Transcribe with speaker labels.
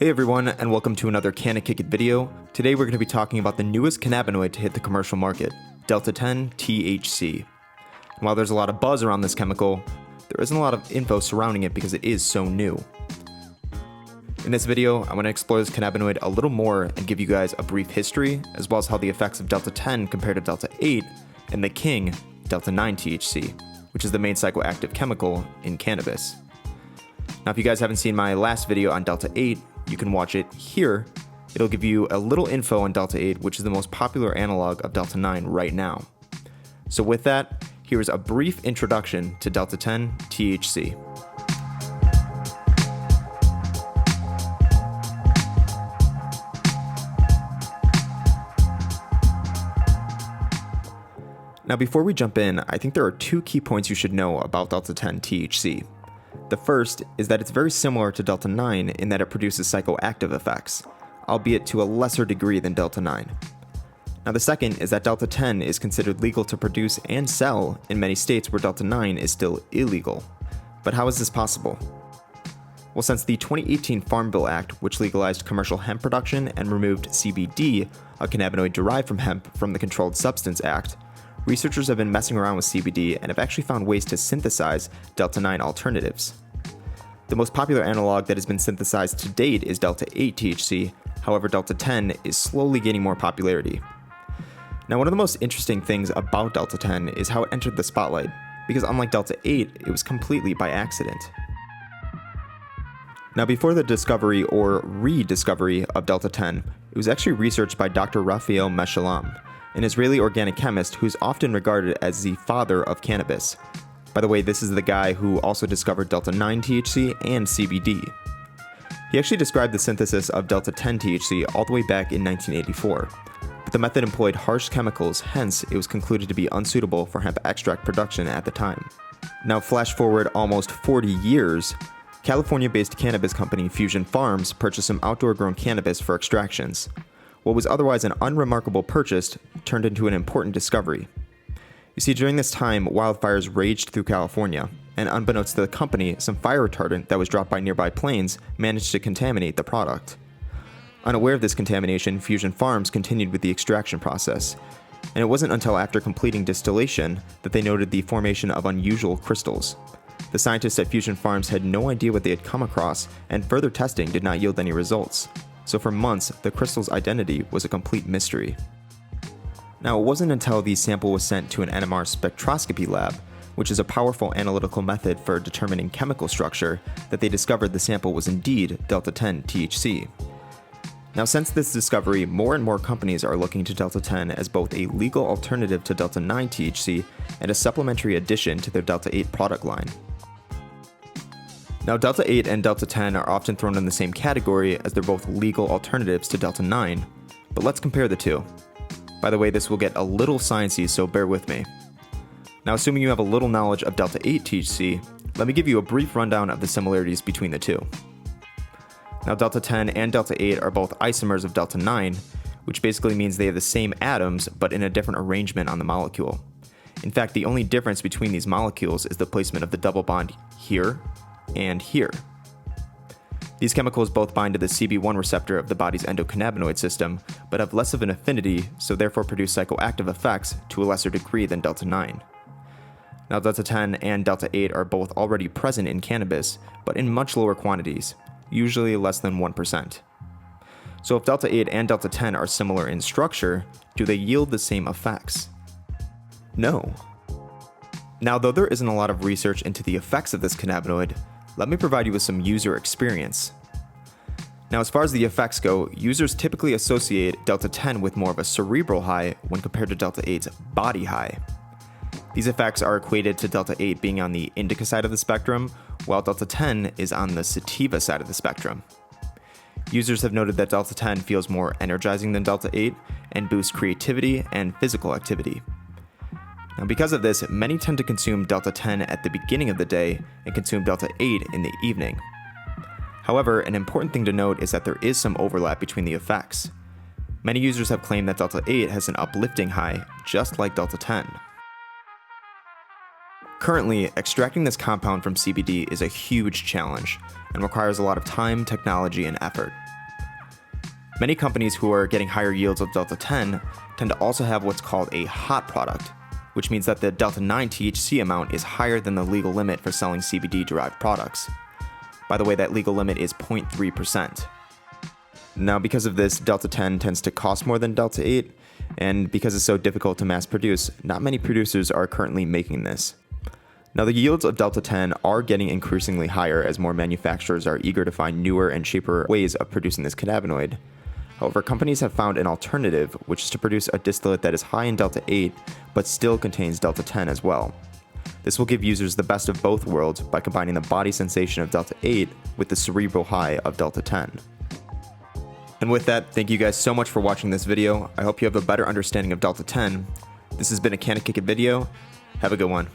Speaker 1: Hey everyone, and welcome to another Can It Kick It video. Today we're going to be talking about the newest cannabinoid to hit the commercial market, Delta-10 THC. And while there's a lot of buzz around this chemical, there isn't a lot of info surrounding it because it is so new. In this video, I'm going to explore this cannabinoid a little more and give you guys a brief history, as well as how the effects of Delta-10 compare to Delta-8 and the king, Delta-9 THC, which is the main psychoactive chemical in cannabis. Now, if you guys haven't seen my last video on Delta-8, you can watch it here. It'll give you a little info on Delta-8, which is the most popular analog of Delta-9 right now. So with that, here's a brief introduction to Delta-10 THC. Now, before we jump in, I think there are two key points you should know about Delta-10 THC. The first is that it's very similar to Delta-9 in that it produces psychoactive effects, albeit to a lesser degree than Delta-9. Now, the second is that Delta-10 is considered legal to produce and sell in many states where Delta-9 is still illegal. But how is this possible? Well, since the 2018 Farm Bill Act, which legalized commercial hemp production and removed CBD, a cannabinoid derived from hemp, from the Controlled Substance Act, researchers have been messing around with CBD and have actually found ways to synthesize Delta-9 alternatives. The most popular analog that has been synthesized to date is Delta-8 THC, however Delta-10 is slowly gaining more popularity. Now, one of the most interesting things about Delta-10 is how it entered the spotlight, because unlike Delta-8, it was completely by accident. Now, before the discovery or rediscovery of Delta-10, it was actually researched by Dr. Raphael Mechoulam, an Israeli organic chemist who's often regarded as the father of cannabis. By the way, this is the guy who also discovered Delta-9 THC and CBD. He actually described the synthesis of Delta-10 THC all the way back in 1984, but the method employed harsh chemicals, hence it was concluded to be unsuitable for hemp extract production at the time. Now, flash forward almost 40 years, California-based cannabis company Fusion Farms purchased some outdoor-grown cannabis for extractions. What was otherwise an unremarkable purchase turned into an important discovery. You see, during this time, wildfires raged through California, and unbeknownst to the company, some fire retardant that was dropped by nearby planes managed to contaminate the product. Unaware of this contamination, Fusion Farms continued with the extraction process, and it wasn't until after completing distillation that they noted the formation of unusual crystals. The scientists at Fusion Farms had no idea what they had come across, and further testing did not yield any results. So for months, the crystal's identity was a complete mystery. Now, it wasn't until the sample was sent to an NMR spectroscopy lab, which is a powerful analytical method for determining chemical structure, that they discovered the sample was indeed Delta-10 THC. Now, since this discovery, more and more companies are looking to Delta-10 as both a legal alternative to Delta-9 THC and a supplementary addition to their Delta-8 product line. Now, Delta-8 and Delta-10 are often thrown in the same category as they're both legal alternatives to Delta-9, but let's compare the two. By the way, this will get a little sciencey, so bear with me. Now, assuming you have a little knowledge of Delta-8 THC, let me give you a brief rundown of the similarities between the two. Now, Delta-10 and Delta-8 are both isomers of Delta-9, which basically means they have the same atoms but in a different arrangement on the molecule. In fact, the only difference between these molecules is the placement of the double bond here and here. These chemicals both bind to the CB1 receptor of the body's endocannabinoid system, but have less of an affinity, so therefore produce psychoactive effects to a lesser degree than Delta-9. Now, Delta-10 and Delta-8 are both already present in cannabis, but in much lower quantities, usually less than 1%. So if Delta-8 and Delta-10 are similar in structure, do they yield the same effects? No. Now, though there isn't a lot of research into the effects of this cannabinoid, let me provide you with some user experience. Now, as far as the effects go, users typically associate Delta-10 with more of a cerebral high when compared to Delta-8's body high. These effects are equated to Delta-8 being on the indica side of the spectrum, while Delta-10 is on the sativa side of the spectrum. Users have noted that Delta-10 feels more energizing than Delta-8 and boosts creativity and physical activity. Now, because of this, many tend to consume Delta-10 at the beginning of the day and consume Delta-8 in the evening. However, an important thing to note is that there is some overlap between the effects. Many users have claimed that Delta-8 has an uplifting high, just like Delta-10. Currently, extracting this compound from CBD is a huge challenge and requires a lot of time, technology, and effort. Many companies who are getting higher yields of Delta-10 tend to also have what's called a hot product, which means that the Delta-9 THC amount is higher than the legal limit for selling CBD-derived products. By the way, that legal limit is 0.3%. Now, because of this, Delta-10 tends to cost more than Delta-8, and because it's so difficult to mass produce, not many producers are currently making this. Now, the yields of Delta-10 are getting increasingly higher as more manufacturers are eager to find newer and cheaper ways of producing this cannabinoid. However, companies have found an alternative, which is to produce a distillate that is high in Delta-8, but still contains Delta-10 as well. This will give users the best of both worlds by combining the body sensation of Delta-8 with the cerebral high of Delta-10. And with that, thank you guys so much for watching this video. I hope you have a better understanding of Delta-10. This has been a Can It Kick It video. Have a good one.